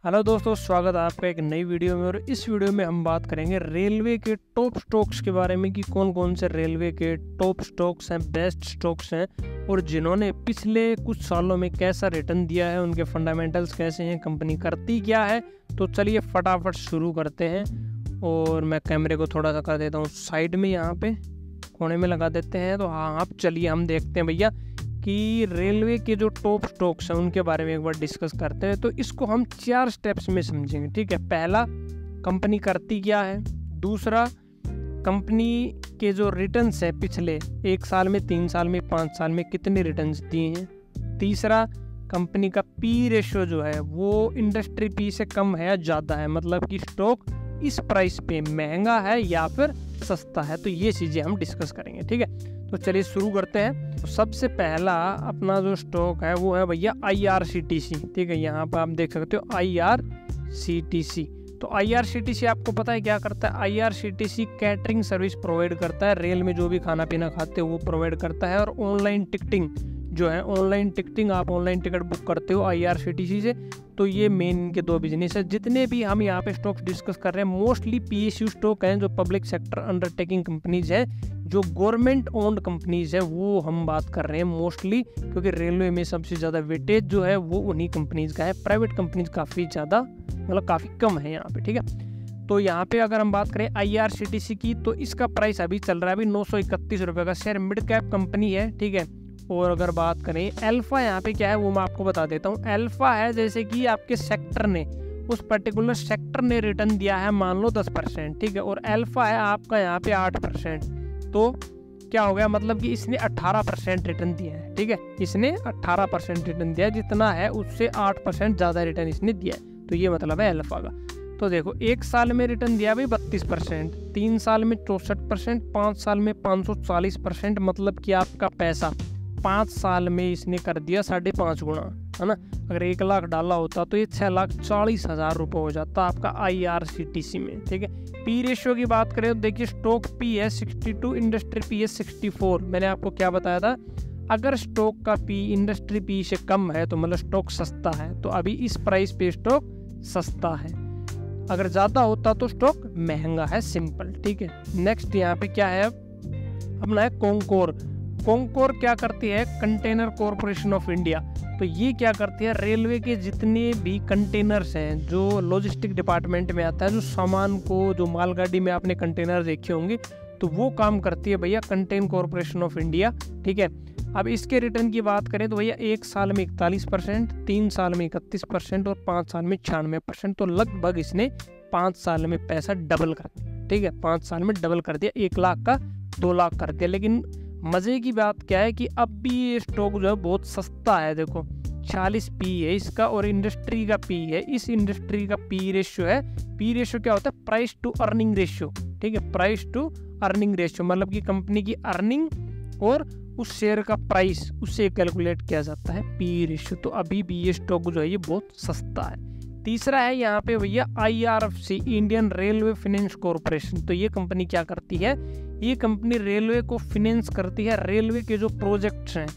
Hello दोस्तों, स्वागत है आपका एक नई वीडियो में। और इस वीडियो में हम बात करेंगे रेलवे के टॉप स्टॉक्स के बारे में कि कौन कौन से रेलवे के टॉप स्टॉक्स हैं, बेस्ट स्टॉक्स हैं और जिन्होंने पिछले कुछ सालों में कैसा रिटर्न दिया है, उनके फंडामेंटल्स कैसे हैं, कंपनी करती क्या है। तो चलिए फटाफट शुरू करते हैं। और मैं कैमरे को थोड़ा सा कर देता हूँ साइड में, यहाँ पे कोने में लगा देते हैं। तो हाँ, आप चलिए हम देखते हैं भैया कि रेलवे के जो टॉप स्टॉक्स हैं उनके बारे में एक बार डिस्कस करते हैं। तो इसको हम 4 स्टेप्स में समझेंगे, ठीक है। पहला, कंपनी करती क्या है। दूसरा, कंपनी के जो रिटर्न्स हैं पिछले 1 साल में, 3 साल में, 5 साल में कितने रिटर्न्स दिए हैं। तीसरा, कंपनी का पी रेशो जो है वो इंडस्ट्री पी से कम है या ज़्यादा है, मतलब कि स्टॉक इस प्राइस पे महंगा है या फिर सस्ता है। तो ये चीज़ें हम डिस्कस करेंगे, ठीक है। तो चलिए शुरू करते हैं। तो सबसे पहला अपना जो स्टॉक है वो है भैया IRCTC, ठीक है। यहाँ पर आप देख सकते हो IRCTC। तो IRCTC आपको पता है क्या करता है। IRCTC कैटरिंग सर्विस प्रोवाइड करता है, रेल में जो भी खाना पीना खाते हो वो प्रोवाइड करता है। और ऑनलाइन टिकटिंग जो है, ऑनलाइन टिकटिंग, आप ऑनलाइन टिकट बुक करते हो IRCTC से। तो ये मेन इनके 2 बिजनेस है। जितने भी हम यहाँ पे स्टॉक्स डिस्कस कर रहे हैं मोस्टली PSU स्टॉक हैं, जो पब्लिक सेक्टर अंडरटेकिंग कंपनीज है, जो गवर्नमेंट ओन्ड कंपनीज है वो हम बात कर रहे हैं मोस्टली, क्योंकि रेलवे में सबसे ज़्यादा वेटेज जो है वो उन्हीं कंपनीज का है। प्राइवेट कंपनीज काफ़ी ज़्यादा, मतलब काफ़ी कम है यहाँ पे, ठीक है। तो यहाँ पे अगर हम बात करें IRCTC की, तो इसका प्राइस अभी चल रहा है अभी 931 रुपये का शेयर। मिड कैप कंपनी है, ठीक है। और अगर बात करें अल्फा, यहाँ पे क्या है वो मैं आपको बता देता हूँ। अल्फा है जैसे कि आपके सेक्टर ने, उस पर्टिकुलर सेक्टर ने रिटर्न दिया है मान लो 10%, ठीक है। और अल्फा है आपका यहाँ पे 8%। तो क्या हो गया, मतलब कि इसने 18% रिटर्न दिया है, ठीक है। इसने 18% रिटर्न दिया है, जितना है उससे 8% ज़्यादा रिटर्न इसने दिया है। तो ये मतलब है अल्फा का। तो देखो 1 साल में रिटर्न दिया भाई 32%, 3 साल में 64%, 5 साल में 540%, मतलब कि आपका पैसा 5 साल में इसने कर दिया 5.5 गुना, है ना। अगर 1 लाख डाला होता तो ये 6,40,000 रुपये हो जाता आपका IRCTC में, ठीक है। पी रेशियो की बात करें तो देखिए स्टॉक पी है 62, इंडस्ट्री पी है 64। मैंने आपको क्या बताया था, अगर स्टॉक का पी इंडस्ट्री पी से कम है तो मतलब स्टॉक सस्ता है। तो अभी इस प्राइस पे स्टॉक सस्ता है, अगर ज़्यादा होता तो स्टॉक महंगा है, सिंपल, ठीक है। नेक्स्ट यहाँ पे क्या है, अपना है कॉन्कोर। कॉन्कोर क्या करती है, कंटेनर कॉरपोरेशन ऑफ इंडिया। तो ये क्या करती है, रेलवे के जितने भी कंटेनर्स हैं जो लॉजिस्टिक डिपार्टमेंट में आता है, जो सामान को, जो मालगाड़ी में आपने कंटेनर देखे होंगे, तो वो काम करती है भैया कंटेनर कॉरपोरेशन ऑफ इंडिया, ठीक है। अब इसके रिटर्न की बात करें तो भैया 1 साल में 41%, 3 साल में 31% और 5 साल में 96%। तो लगभग इसने 5 साल में पैसा डबल कर दिया, ठीक है। 5 साल में डबल कर दिया, 1 लाख का 2 लाख कर दिया। लेकिन मज़े की बात क्या है कि अब भी ये स्टॉक जो है बहुत सस्ता है। देखो 46 पी है इसका और इंडस्ट्री का पी है, इस इंडस्ट्री का पी रेशियो है। पी रेशियो क्या होता है, प्राइस टू अर्निंग रेशियो, ठीक है। प्राइस टू अर्निंग रेशियो मतलब कि कंपनी की अर्निंग और उस शेयर का प्राइस, उससे कैलकुलेट किया जाता है पी रेशियो। तो अभी भी ये स्टॉक जो है ये बहुत सस्ता है। तीसरा है यहाँ पे भैया IRFC, Indian railway finance corporation. तो ये कंपनी क्या करती है, ये कंपनी रेलवे को फिनेंस करती है। रेलवे के जो प्रोजेक्ट्स हैं,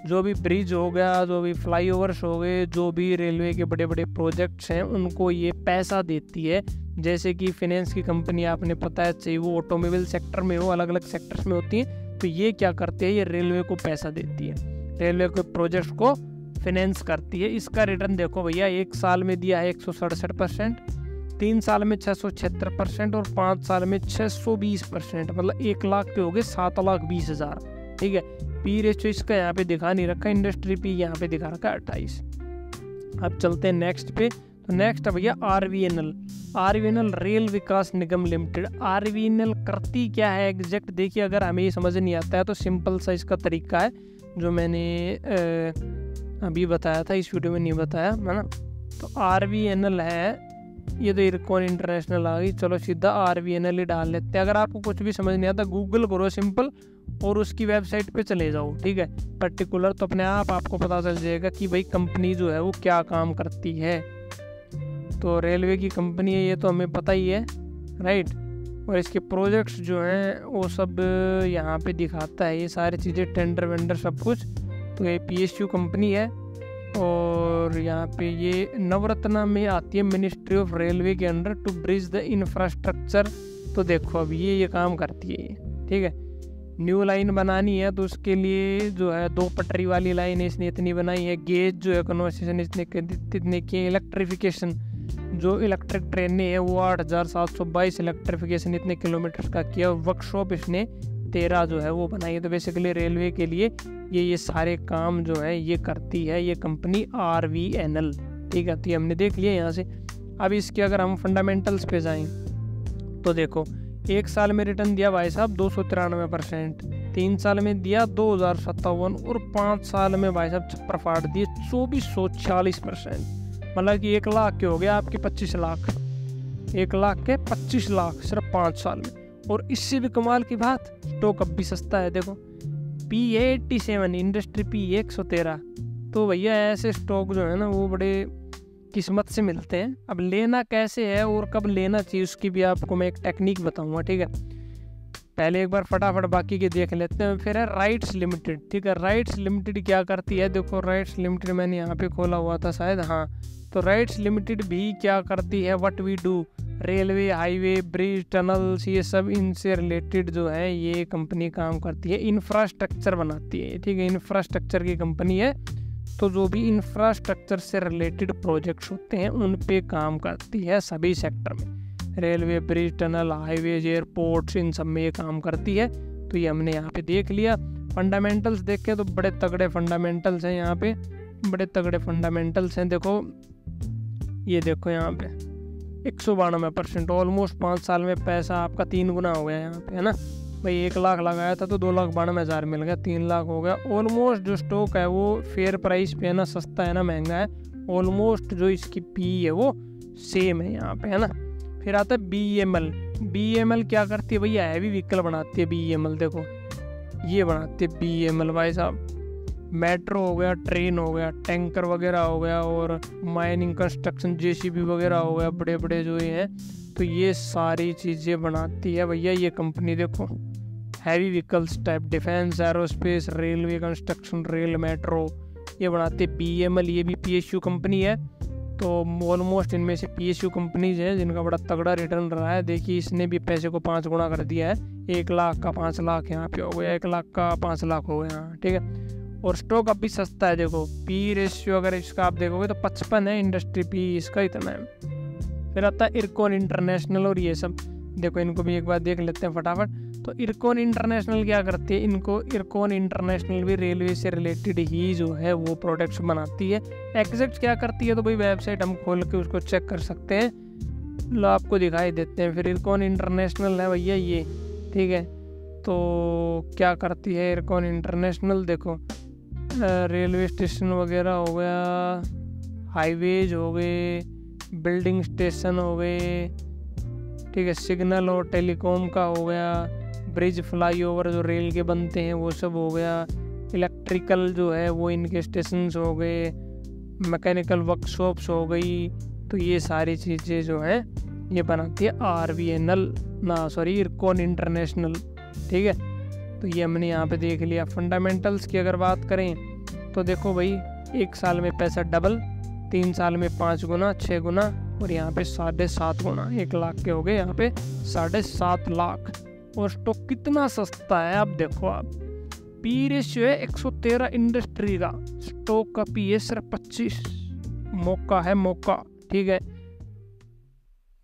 जो भी ब्रिज हो गया, जो भी फ्लाईओवर्स हो गए, जो भी रेलवे के बड़े बड़े प्रोजेक्ट्स हैं, उनको ये पैसा देती है। जैसे कि फिनेंस की कंपनी आपने पता है, चाहे वो ऑटोमोबाइल सेक्टर में हो, अलग अलग सेक्टर्स में होती है। तो ये क्या करती है, ये रेलवे को पैसा देती है, रेलवे के प्रोजेक्ट्स को फिनेंस करती है। इसका रिटर्न देखो भैया, 1 साल में दिया है 167%, 3 साल में 676% और 5 साल में 620%, मतलब 1 लाख पे हो गए 7,20,000, ठीक है। पी रेशियो इसका यहाँ पे दिखा नहीं रखा, इंडस्ट्री पी यहाँ पे दिखा रखा है 28। अब चलते हैं नेक्स्ट पे। तो नेक्स्ट है भैया RVNL, रेल विकास निगम लिमिटेड। RVNL करती क्या है एग्जैक्ट, देखिए अगर हमें ये समझ नहीं आता है तो सिंपल सा इसका तरीका है जो मैंने अभी बताया था, इस वीडियो में नहीं बताया, है ना। तो RVNL है, ये तो इरकॉन इंटरनेशनल आ गई, चलो सीधा RVNL ही डाल लेते हैं। अगर आपको कुछ भी समझ नहीं आता गूगल करो सिंपल और उसकी वेबसाइट पे चले जाओ, ठीक है, पर्टिकुलर, तो अपने आप आपको पता चल जाएगा कि भाई कंपनी जो है वो क्या काम करती है। तो रेलवे की कंपनी है, ये तो हमें पता ही है, राइट। और इसके प्रोजेक्ट्स जो हैं वो सब यहाँ पे दिखाता है, ये सारी चीज़ें, टेंडर वेंडर सब कुछ। तो ये PSU कंपनी है और यहाँ पे ये नवरत्ना में आती है मिनिस्ट्री ऑफ रेलवे के under to bridge the infrastructure. तो देखो अब ये काम करती है ये, ठीक है। न्यू लाइन बनानी है तो उसके लिए जो है 2 पटरी वाली लाइन इसने इतनी बनाई है। गेज जो है कन्वर्सेशन इसने इतने किए। इलेक्ट्रिफिकेशन जो इलेक्ट्रिक ट्रेनें है वो 8722 इलेक्ट्रिफिकेशन इतने किलोमीटर का किया। वर्कशॉप इसने 13 जो है वो बनाई है। तो बेसिकली रेलवे के लिए ये सारे काम जो है ये करती है ये कंपनी RVNL, ठीक है। तो ये हमने देख लिया यहाँ से। अब इसके अगर हम फंडामेंटल्स पे जाएं तो देखो 1 साल में रिटर्न दिया भाई साहब 293%, 3 साल में दिया 2057 और 5 साल में भाई साहब छप्पर फाड़ दिए 2440%। मतलब कि 1 लाख के हो गया आपके 25 लाख, 1 लाख के 25 लाख सिर्फ 5 साल में। और इससे भी कमाल की बात, स्टॉक अब भी सस्ता है। देखो PE 87, इंडस्ट्री PE 113। तो भैया ऐसे स्टॉक जो है ना वो बड़े किस्मत से मिलते हैं। अब लेना कैसे है और कब लेना चाहिए उसकी भी आपको मैं एक टेक्निक बताऊंगा, ठीक है। पहले एक बार फटाफट बाकी के देख लेते हैं। फिर है राइट्स लिमिटेड, ठीक है। राइट्स लिमिटेड क्या करती है, देखो राइट्स लिमिटेड मैंने यहाँ पे खोला हुआ था शायद, हाँ। तो राइट्स लिमिटेड भी क्या करती है, what we do, railway, highway, bridge, tunnels, ये सब इनसे रिलेटेड जो है ये कंपनी काम करती है। इंफ्रास्ट्रक्चर बनाती है, ठीक है। इंफ्रास्ट्रक्चर की कंपनी है। तो जो भी इंफ्रास्ट्रक्चर से रिलेटेड प्रोजेक्ट्स होते हैं उन पे काम करती है सभी सेक्टर में। Railway, bridge, tunnel, highways, airports, इन सब में ये काम करती है। तो ये हमने यहाँ पे देख लिया। फंडामेंटल्स देखे तो बड़े तगड़े फंडामेंटल्स हैं यहाँ पे, बड़े तगड़े फंडामेंटल्स हैं। देखो ये देखो यहाँ पे 192%, ऑलमोस्ट 5 साल में पैसा आपका 3 गुना हो गया यहाँ पे, है ना भाई। 1 लाख लगाया था तो 2,92,000 मिल गया, 3 लाख हो गया। ऑलमोस्ट जो स्टॉक है वो फेयर प्राइस पे है ना, सस्ता है ना महंगा है। ऑलमोस्ट जो इसकी PE है वो सेम है यहाँ पे, है ना। फिर आता है BEML। BEML क्या करती है भैया, हैवी व्हीकल बनाती है BEML। देखो ये बनाती है BEML भाई साहब। मेट्रो हो गया, ट्रेन हो गया, टैंकर वगैरह हो गया, और माइनिंग, कंस्ट्रक्शन, JCB वगैरह हो गया, बड़े बड़े जो ये हैं। तो ये सारी चीज़ें बनाती है भैया ये कंपनी। देखो heavy vehicles type, defence, aerospace, railway, construction, rail, metro, ये बनाती है BEML। ये भी PSU कंपनी है। तो ऑलमोस्ट इनमें से PSU कंपनीज हैं जिनका बड़ा तगड़ा रिटर्न रहा है। देखिए इसने भी पैसे को 5 गुना कर दिया है। 1 लाख का 5 लाख यहाँ पे हो गया, 1 लाख का 5 लाख हो गया, ठीक है। और स्टॉक अब भी सस्ता है। देखो PE रेशियो अगर इसका आप देखोगे तो 55 है, इंडस्ट्री PE इसका इतना है। फिर आता है इरकॉन इंटरनेशनल और ये सब। देखो इनको भी एक बार देख लेते हैं फटाफट। तो इरकॉन इंटरनेशनल क्या करती है, इनको इरकॉन इंटरनेशनल भी रेलवे से रिलेटेड ही जो है वो प्रोडक्ट्स बनाती है। एग्जैक्ट क्या करती है तो भाई वेबसाइट हम खोल के उसको चेक कर सकते हैं, लो आपको दिखाई देते हैं। फिर इरकॉन इंटरनेशनल है भैया ये, ठीक है। तो क्या करती है इरकॉन इंटरनेशनल, देखो रेलवे स्टेशन वगैरह हो गया, हाईवेज हो गए, बिल्डिंग स्टेशन हो गए, ठीक है। सिग्नल और टेलीकॉम का हो गया, ब्रिज, फ्लाईओवर जो रेल के बनते हैं वो सब हो गया, इलेक्ट्रिकल जो है वो इनके स्टेशंस हो गए, मैकेनिकल वर्कशॉप्स हो गई। तो ये सारी चीज़ें जो हैं ये बनाती है RVNL ना, सॉरी इरकॉन इंटरनेशनल, ठीक है। तो ये हमने यहाँ पे देख लिया। फंडामेंटल्स की अगर बात करें तो देखो भाई 1 साल में पैसा डबल, 3 साल में 5 गुना, 6 गुना, और यहाँ पे 7.5 गुना। 1 लाख के हो गए यहाँ पे 7.5 लाख। और स्टॉक कितना सस्ता है आप देखो। आप PE रेशियो है 113 इंडस्ट्री का, स्टॉक का PE सिर्फ 25। मौका है मौका, ठीक है।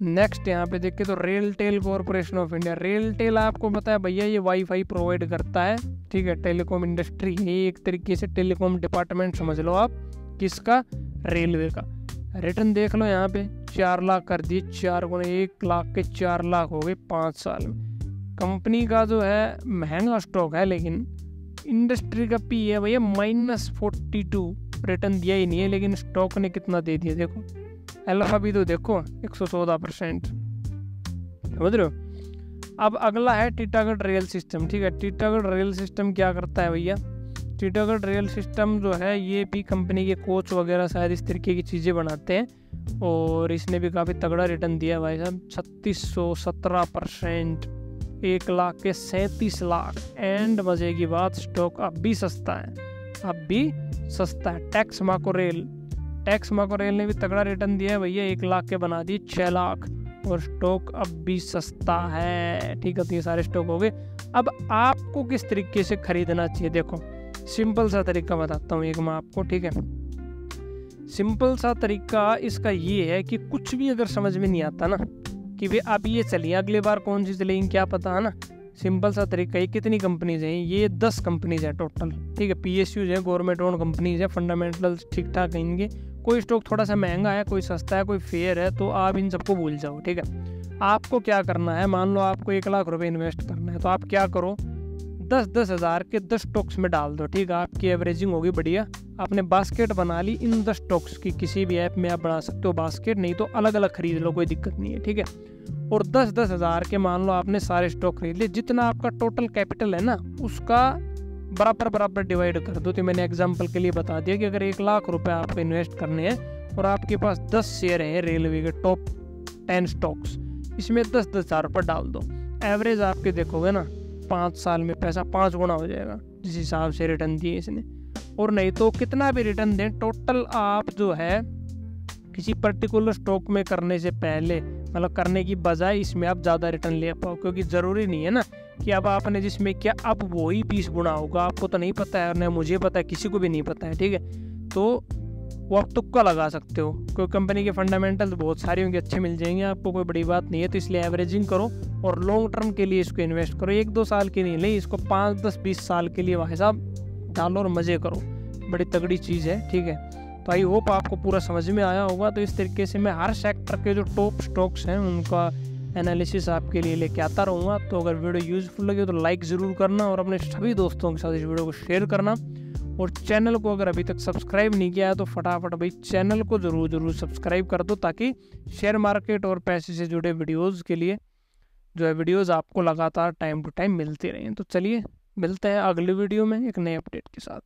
नेक्स्ट यहाँ पे देखें तो RailTel corporation of India. RailTel आपको पता है भैया ये वाईफाई प्रोवाइड करता है, ठीक है। टेलीकॉम इंडस्ट्री है एक तरीके से, टेलीकॉम डिपार्टमेंट समझ लो आप, किसका, रेलवे का। रिटर्न देख लो यहाँ पे 4 लाख कर दिए, 4 गुना, 1 लाख के 4 लाख हो गए 5 साल में। कंपनी का जो है महंगा स्टॉक है, लेकिन इंडस्ट्री का PE है भैया -42, रिटर्न दिया ही नहीं है, लेकिन स्टॉक ने कितना दे दिया देखो। अल्फा भी तो देखो 114%, समझ रहे हो। अब अगला है टीटागढ़ रेल सिस्टम, ठीक है। टीटागढ़ रेल सिस्टम क्या करता है भैया, टीटागढ़ रेल सिस्टम जो है ये भी कंपनी के कोच वगैरह शायद इस तरीके की चीज़ें बनाते हैं, और इसने भी काफ़ी तगड़ा रिटर्न दिया भाई साहब, 3617%, 1 लाख के 37 लाख। एंड मज़े की बात, स्टॉक अब भी सस्ता है, अब भी सस्ता है। टैक्स माको रेल ने भी तगड़ा रिटर्न दिया है भैया, 1 लाख के बना दिए 6 लाख, और स्टॉक अब भी सस्ता है। ठीक है, तो ये सारे स्टॉक हो गए। अब आपको किस तरीके से खरीदना चाहिए, देखो सिंपल सा तरीका बताता हूँ एक मैं आपको। ठीक है, सिंपल सा तरीका इसका ये है कि कुछ भी अगर समझ में नहीं आता ना कि भाई अब ये चलिए अगली बार कौन सी चलेगी क्या पता है ना, सिंपल सा तरीका, ये कितनी कंपनीज हैं, ये 10 कंपनीज है टोटल। ठीक है, PSUs है, गवर्नमेंट ओन कंपनीज है, फंडामेंटल्स ठीक ठाक है इनके, कोई स्टॉक थोड़ा सा महंगा है, कोई सस्ता है, कोई फेयर है, तो आप इन सबको भूल जाओ। ठीक है, आपको क्या करना है, मान लो आपको 1 लाख रुपए इन्वेस्ट करना है, तो आप क्या करो, 10-10 हज़ार के 10 स्टॉक्स में डाल दो। ठीक है, आपकी एवरेजिंग होगी बढ़िया। आपने बास्केट बना ली इन 10 स्टॉक्स की, किसी भी ऐप में आप बना सकते हो बास्केट, नहीं तो अलग अलग खरीद लो, कोई दिक्कत नहीं है। ठीक है, और 10-10 हज़ार के मान लो आपने सारे स्टॉक खरीद लिए, जितना आपका टोटल कैपिटल है ना उसका बराबर डिवाइड कर दो। तो मैंने एग्जांपल के लिए बता दिया कि अगर 1 लाख रुपए आपको इन्वेस्ट करने हैं और आपके पास 10 शेयर हैं रेलवे के टॉप 10 स्टॉक्स, इसमें 10-10 हज़ार रुपये डाल दो। एवरेज आपके देखोगे ना 5 साल में पैसा 5 गुना हो जाएगा जिस हिसाब से रिटर्न दिए इसने। और नहीं तो कितना भी रिटर्न दें, टोटल आप जो है किसी पर्टिकुलर स्टॉक में करने से पहले, मतलब करने की बजाय इसमें आप ज़्यादा रिटर्न ले पाओ, क्योंकि ज़रूरी नहीं है ना कि अब आपने जिसमें क्या अब वही 20 गुना होगा, आपको तो नहीं पता है, न मुझे पता है, किसी को भी नहीं पता है। ठीक है, तो वो आप तुक्का लगा सकते हो, क्योंकि कंपनी के फंडामेंटल्स बहुत सारी होंगे, अच्छे मिल जाएंगे आपको, कोई बड़ी बात नहीं है। तो इसलिए एवरेजिंग करो और लॉन्ग टर्म के लिए इसको इन्वेस्ट करो, 1-2 साल के लिए नहीं, इसको 5-10-20 साल के लिए भाई साहब डालो और मज़े करो, बड़ी तगड़ी चीज़ है। ठीक है, तो आई होप आपको पूरा समझ में आया होगा। तो इस तरीके से मैं हर सेक्टर के जो टॉप स्टॉक्स हैं उनका एनालिसिस आपके लिए लेके आता रहूँगा। तो अगर वीडियो यूज़फुल लगे तो लाइक ज़रूर करना और अपने सभी दोस्तों के साथ इस वीडियो को शेयर करना, और चैनल को अगर अभी तक सब्सक्राइब नहीं किया है तो फटाफट भाई चैनल को ज़रूर सब्सक्राइब कर दो, ताकि शेयर मार्केट और पैसे से जुड़े वीडियोज़ के लिए जो है वीडियोज़ आपको लगातार टाइम टू टाइम मिलते रहें। तो चलिए मिलते हैं अगले वीडियो में एक नए अपडेट के साथ।